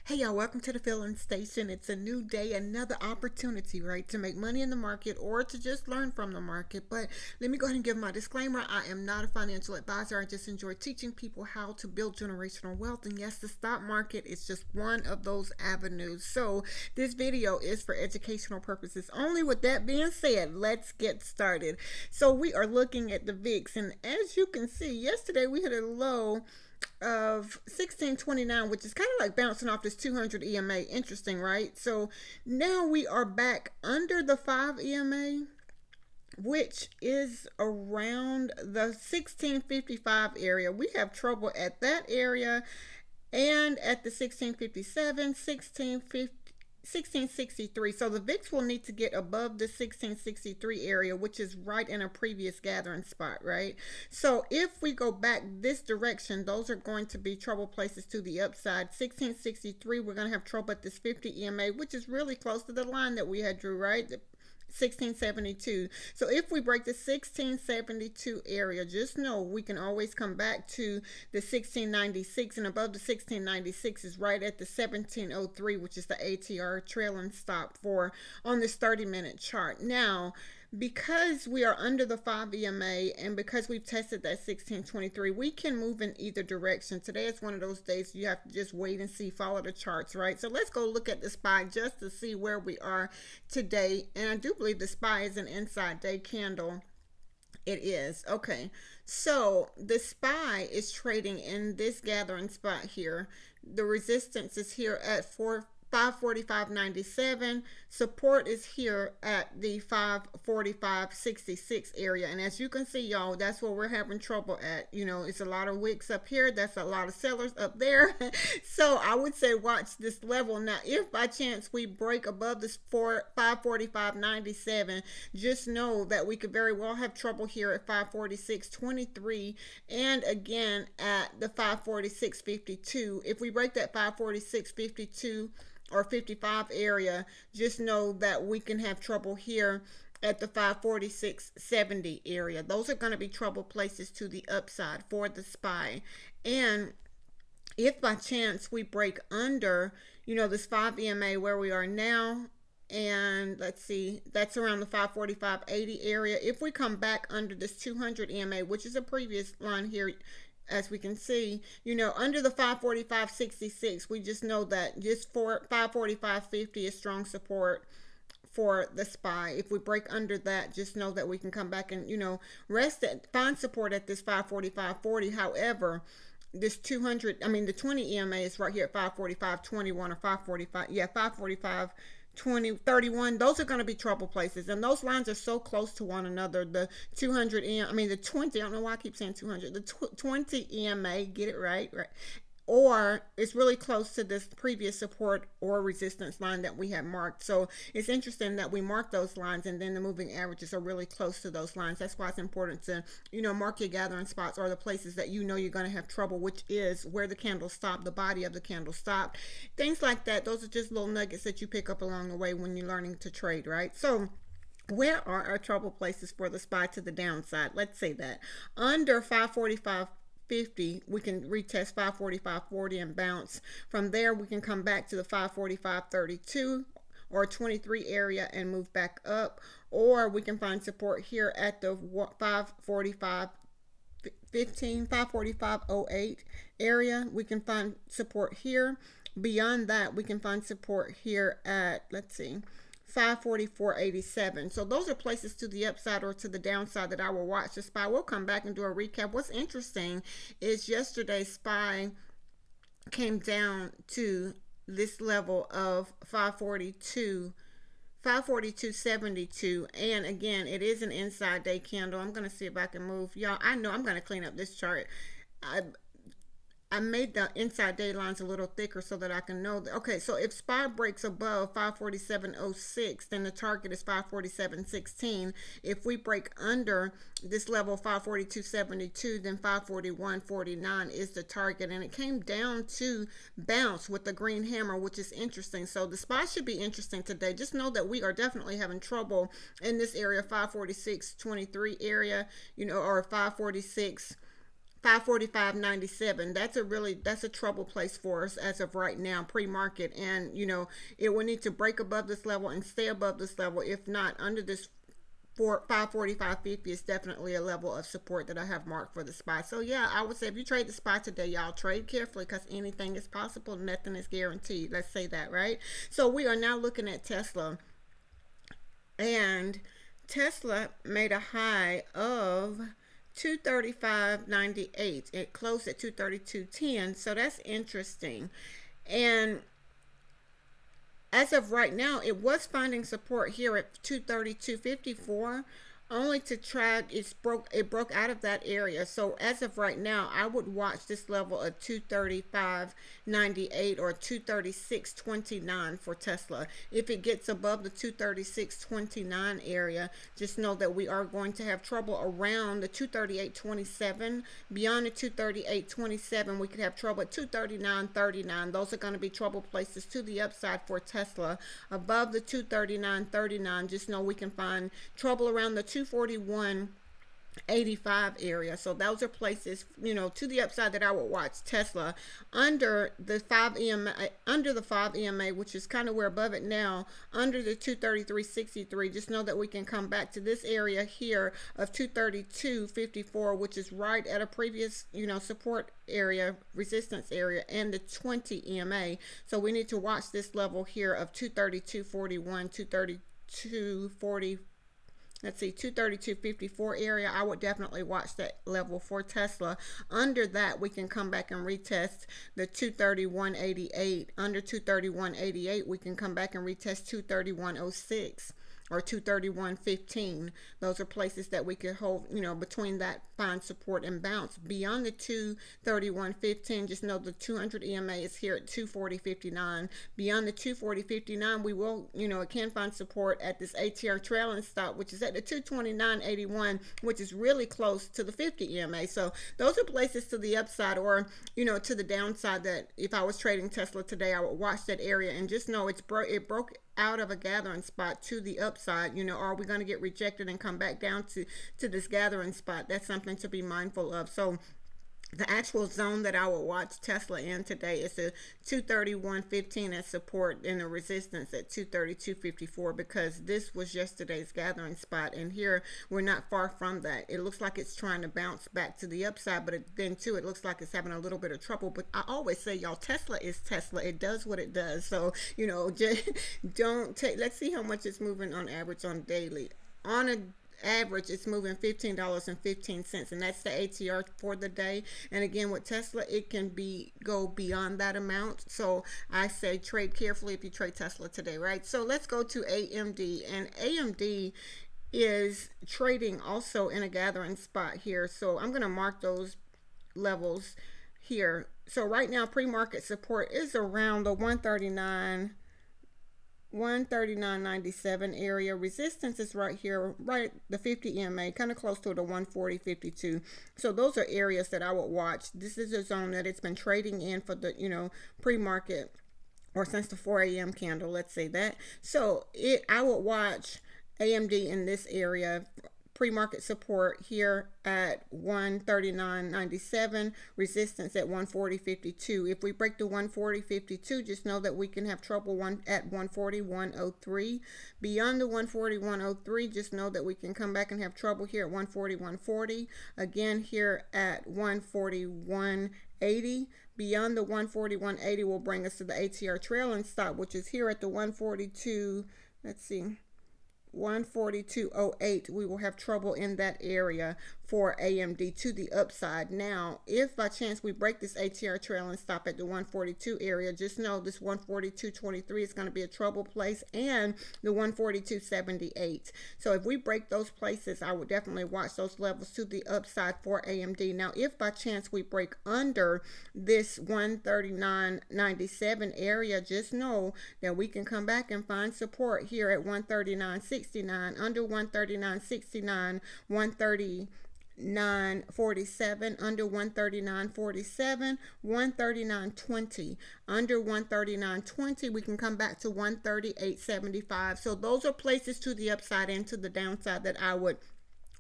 Hey y'all, welcome to the Filling Station. It's a new day, another opportunity, right, to make money in the market or to just learn from the market. But let me go ahead and give my disclaimer. I am not a financial advisor. I just enjoy teaching people how to build generational wealth. And yes, the stock market is just one of those avenues. So this video is for educational purposes only. With that being said, let's get started. So we are looking at the VIX, and as you can see, yesterday we hit a low of 1629, which is kind of like bouncing off this 200 EMA. Interesting, right? So now we are back under the 5 EMA, which is around the 1655 area. We have trouble at that area and at the 1657, 1663. So the VIX will need to get above the 1663 area, which is right in a previous gathering spot, right? So if we go back this direction, those are going to be trouble places to the upside. 1663, we're going to have trouble at this 50 EMA, which is really close to the line that we had drew, right? 1672. So if we break the 1672 area, just know we can always come back to the 1696, and above the 1696 is right at the 1703, which is the ATR trailing stop for on this 30-minute chart. Now, because we are under the 5 EMA and because we've tested that 1623, we can move in either direction. Today is one of those days you have to just wait and see, follow the charts, right? So let's go look at the SPY just to see where we are today. And I do believe the SPY is an inside day candle. It is. Okay. So the SPY is trading in this gathering spot here. The resistance is here at 545.97. Support is here at the 545.66 area, and as you can see, y'all, that's where we're having trouble at. You know, it's a lot of wicks up here, that's a lot of sellers up there. So I would say watch this level. Now if by chance we break above this 545.97, just know that we could very well have trouble here at 546.23 and again at the 546.52. If we break that 546.52 or 55 area, just know that we can have trouble here at the 546.70 area. Those are going to be trouble places to the upside for the SPY. And if by chance we break under, this 5 EMA where we are now, and let's see, that's around the 545.80 area. If we come back under this 200 EMA, which is a previous line here, as we can see, under the 545.66, we just know that just for 545.50 is strong support for the SPY. If we break under that, just know that we can come back and, find support at this 545.40. However, this 200, the 20 EMA is right here at 545.21 or 545.31. Those are going to be trouble places, and those lines are so close to one another. The 200 the 20, I don't know why I keep saying 200, the 20 EMA, get it right, or it's really close to this previous support or resistance line that we have marked. So it's interesting that we mark those lines, and then the moving averages are really close to those lines. That's why it's important to, mark your gathering spots or the places that you're going to have trouble, which is where the candle stopped, the body of the candle stopped, things like that. Those are just little nuggets that you pick up along the way when you're learning to trade, right? So where are our trouble places for the SPY to the downside? Let's say that under 545.50, we can retest 545.40 and bounce. From there, we can come back to the 545.32 or 23 area and move back up, or we can find support here at the 545.08 area. We can find support here. Beyond that, we can find support here at, let's see, 544.87. So those are places to the upside or to the downside that I will watch the SPY. We'll come back and do a recap. What's interesting is yesterday's SPY came down to this level of 542.72, and again, it is an inside day candle. I'm going to see if I can move. Y'all, I know I'm going to clean up this chart. I made the inside day lines a little thicker so that I can know that. Okay, so if SPY breaks above 547.06, then the target is 547.16. If we break under this level 542.72, then 541.49 is the target. And it came down to bounce with the green hammer, which is interesting. So the SPY should be interesting today. Just know that we are definitely having trouble in this area, 546.23 area, or 546. 545.97. That's a trouble place for us as of right now, pre-market. And it will need to break above this level and stay above this level. If not, under this 545.50 is definitely a level of support that I have marked for the SPY. So yeah, I would say if you trade the SPY today, y'all trade carefully, because anything is possible, nothing is guaranteed. Let's say that, right? So we are now looking at Tesla, and Tesla made a high of 235.98. It closed at 232.10. So that's interesting. And as of right now, it was finding support here at 232.54, only to try, it broke out of that area. So as of right now, I would watch this level of 235.98 or 236.29 for Tesla. If it gets above the 236.29 area, just know that we are going to have trouble around the 238.27. Beyond the 238.27, we could have trouble at 239.39. Those are going to be trouble places to the upside for Tesla. Above the 239.39, just know we can find trouble around the 241.85 area. So those are places, to the upside that I would watch Tesla. Under the 5 EMA, which is kind of, we're above it now, under the 233.63, just know that we can come back to this area here of 232.54, which is right at a previous, support area, resistance area, and the 20 EMA. So we need to watch this level here of 232.41, 232.40. Let's see, 232.54 area. I would definitely watch that level for Tesla. Under that, we can come back and retest the 231.88. Under 231.88, we can come back and retest 231.06 or 231.15. Those are places that we could hold, between that, find support and bounce. Beyond the 231.15, just know the 200 EMA is here at 240.59. Beyond the 240.59, we will, it can find support at this ATR trailing stop, which is at the 229.81, which is really close to the 50 EMA. So those are places to the upside or, to the downside that if I was trading Tesla today, I would watch that area and just know it broke out of a gathering spot to the upside. Are we going to get rejected and come back down to this gathering spot? That's something to be mindful of. So the actual zone that I will watch Tesla in today is the 231.15 as support and the resistance at 232.54, because this was yesterday's gathering spot, and here we're not far from that. It looks like it's trying to bounce back to the upside, but then too it looks like it's having a little bit of trouble. But I always say, y'all, Tesla is Tesla. It does what it does. So just don't take. Let's see how much it's moving on average on daily. On a average, it's moving $15.15, and that's the ATR for the day. And again, with Tesla, it can go beyond that amount. So I say trade carefully if you trade Tesla today, right? So let's go to AMD, and AMD is trading also in a gathering spot here. So I'm going to mark those levels here. So right now, pre-market support is around the 139.97 area. Resistance is right here, right the 50 EMA, kind of close to the 140.52. So those are areas that I would watch. This is a zone that it's been trading in for the pre-market, or since the 4 a.m. candle, let's say that. So I would watch AMD in this area. Pre-market support here at 139.97, resistance at 140.52. If we break the 140.52, just know that we can have trouble at 141.03. Beyond the 141.03, just know that we can come back and have trouble here at 141.40. Again here at 141.80. Beyond the 141.80 will bring us to the ATR trailing stop, which is here at the 142. Let's see. 142.08. We will have trouble in that area for AMD to the upside. Now, if by chance we break this ATR trail and stop at the 142 area, just know this 142.23 is going to be a trouble place, and the 142.78. So if we break those places, I would definitely watch those levels to the upside for AMD. Now, if by chance we break under this 139.97 area, just know that we can come back and find support here at 139.69, under 139.69, 139.47, under 139.47, 139.20, under 139.20, we can come back to 138.75. So those are places to the upside and to the downside that I would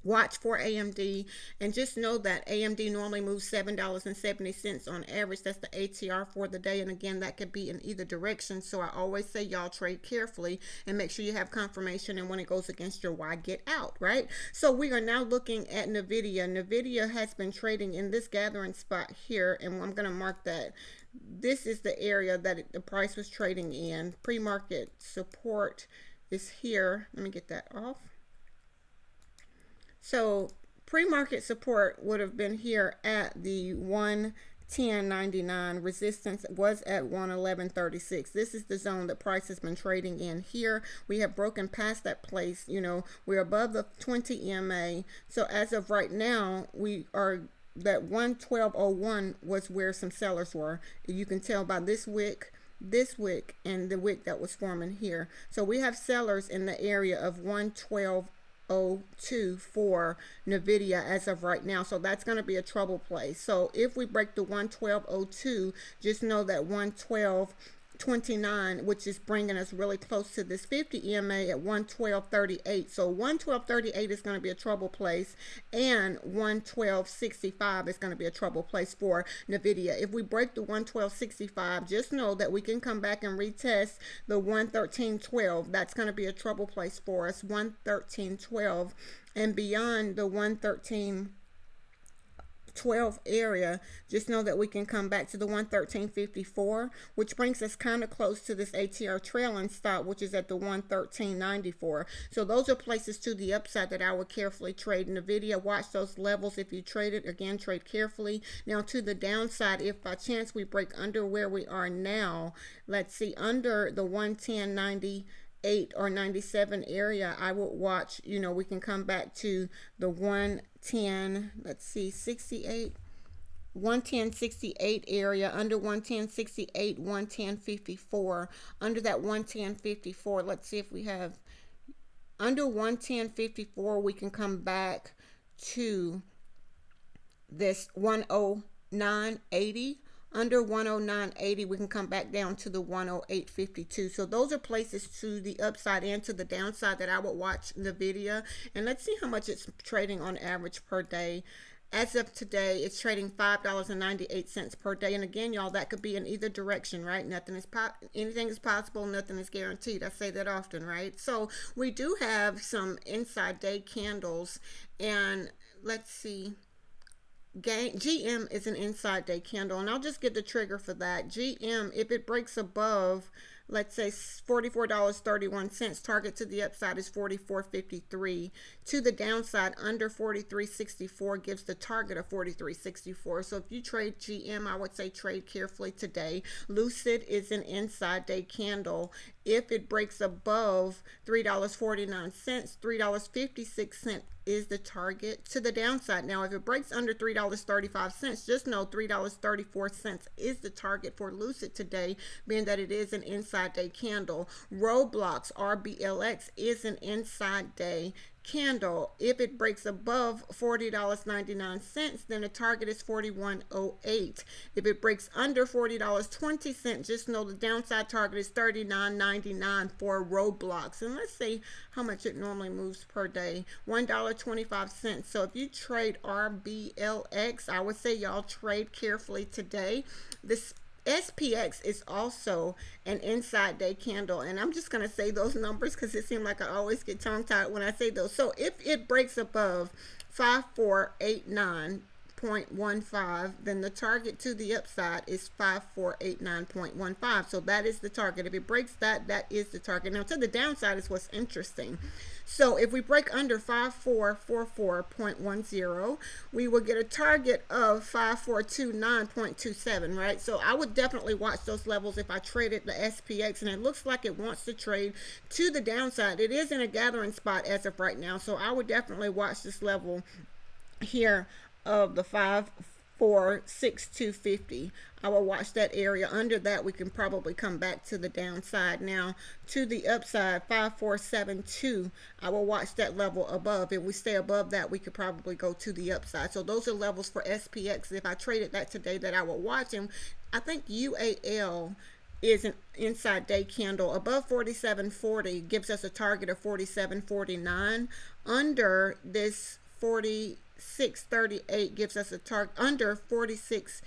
Watch for AMD, and just know that AMD normally moves $7.70 on average. That's the ATR for the day, and again, that could be in either direction. So I always say y'all trade carefully and make sure you have confirmation, and when it goes against your why, get out, right? So we are now looking at NVDA. NVDA has been trading in this gathering spot here, and I'm going to mark that. This is the area that the price was trading in. Pre-market support is here. Let me get that off. So pre-market support would have been here at the 110.99. Resistance was at 111.36. This is the zone that price has been trading in here. We have broken past that place. You know, we're above the 20 EMA. So as of right now, we are, that 112.01 was where some sellers were. You can tell by this wick, and the wick that was forming here. So we have sellers in the area of 112.02 for NVIDIA as of right now. So that's going to be a trouble play. So if we break the 112.02, just know that 112.29, which is bringing us really close to this 50 EMA at 112.38. So 112.38 is going to be a trouble place, and 112.65 is going to be a trouble place for NVIDIA. If we break the 112.65, just know that we can come back and retest the 113.12. That's going to be a trouble place for us, 113.12, and beyond the 113.12 area, just know that we can come back to the 113.54, which brings us kind of close to this ATR trailing stop, which is at the 113.94. So those are places to the upside that I would carefully trade. NVIDIA, watch those levels. If you trade it, again, trade carefully. Now to the downside, if by chance we break under where we are now, let's see, under the 110.98 or 97 area, I would watch, you know, we can come back to the 110, let's see, 68, 110.68 area, under 110.68, 110.54, under that 110.54. Let's see if we have under 110.54, we can come back to this 109.80. Under 109.80, we can come back down to the 108.52. So those are places to the upside and to the downside that I would watch NVIDIA. And let's see how much it's trading on average per day. As of today, it's trading $5.98 per day. And again, y'all, that could be in either direction, right? Anything is possible, nothing is guaranteed. I say that often, right? So we do have some inside day candles, and let's see. GM is an inside day candle, and I'll just get the trigger for that. GM, if it breaks above, let's say $44.31, target to the upside is $44.53. To the downside, under $43.64 gives the target of $43.64. So if you trade GM, I would say trade carefully today. Lucid is an inside day candle. If it breaks above $3.49, $3.56 is the target to the downside. Now, if it breaks under $3.35, just know $3.34 is the target for Lucid today, being that it is an inside day candle. Roblox, RBLX, is an inside day candle. If it breaks above $40.99, then the target is $41.08. If it breaks under $40.20, just know the downside target is $39.99 for Roblox. And let's see how much it normally moves per day, $1.25. So if you trade RBLX, I would say y'all trade carefully today. This SPX is also an inside day candle, and I'm just going to say those numbers because it seems like I always get tongue-tied when I say those. So if it breaks above 5489.15, then the target to the upside is 5489.15. So that is the target. If it breaks that, that is the target. Now to the downside is what's interesting. So if we break under 5444.10, we will get a target of 5429.27, right? So I would definitely watch those levels if I traded the SPX, and it looks like it wants to trade to the downside. It is in a gathering spot as of right now, so I would definitely watch this level here of the 546250. I will watch that area. Under that, we can probably come back to the downside. Now to the upside, 5472, I will watch that level above. If we stay above that, we could probably go to the upside. So those are levels for SPX. If I traded that today, that I will watch. And I think UAL is an inside day candle. Above 47.40 gives us a target of 47.49. Under this 46.38 gives us a target under 46.40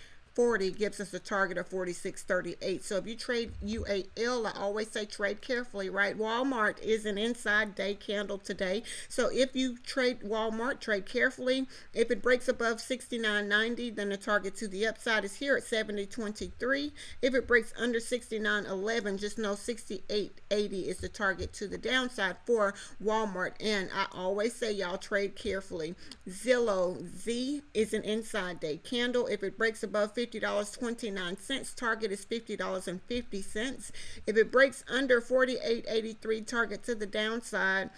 gives us a target of 46.38. So if you trade UAL, I always say trade carefully, right? Walmart is an inside day candle today. So if you trade Walmart, trade carefully. If it breaks above 69.90, then the target to the upside is here at 70.23. If it breaks under 69.11, just know 68.80 is the target to the downside for Walmart. And I always say y'all trade carefully. Zillow Z is an inside day candle. If it breaks above $50.29, target is $50.50. If it breaks under 48.83, target to the downside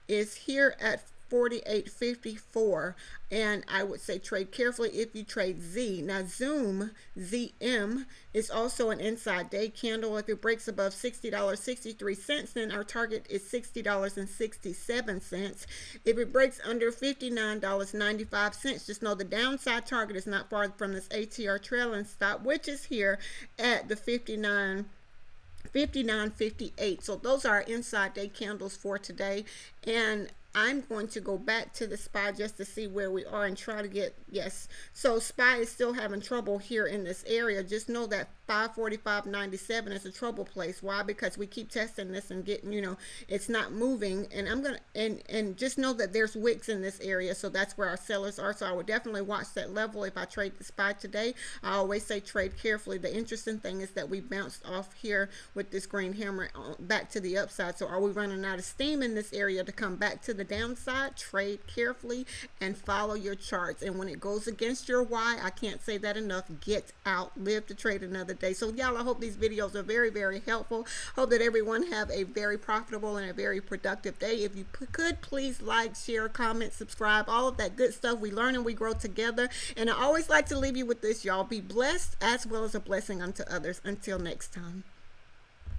is here at 48.54. And I would say trade carefully if you trade Z. Now Zoom ZM is also an inside day candle. If it breaks above $60.63, then our target is $60.67. If it breaks under $59.95, just know the downside target is not far from this ATR trailing stop, which is here at the 59.58. So those are our inside day candles for today. And I'm going to go back to the SPY just to see where we are and try to get, yes. So SPY is still having trouble here in this area. Just know that 545.97 is a trouble place. Why? Because we keep testing this and getting, you know, it's not moving. And I'm going to, and just know that there's wicks in this area. So that's where our sellers are. So I would definitely watch that level if I trade the SPY today. I always say trade carefully. The interesting thing is that we bounced off here with this green hammer back to the upside. So are we running out of steam in this area to come back to the downside? Trade carefully and follow your charts. And when it goes against your why, I can't say that enough, get out, live to trade another day. So y'all, I hope these videos are very, very helpful. Hope that everyone have a very profitable and a very productive day. If you could, please like, share, comment, subscribe, all of that good stuff. We learn and we grow together. And I always like to leave you with this, y'all. Be blessed as well as a blessing unto others. Until next time.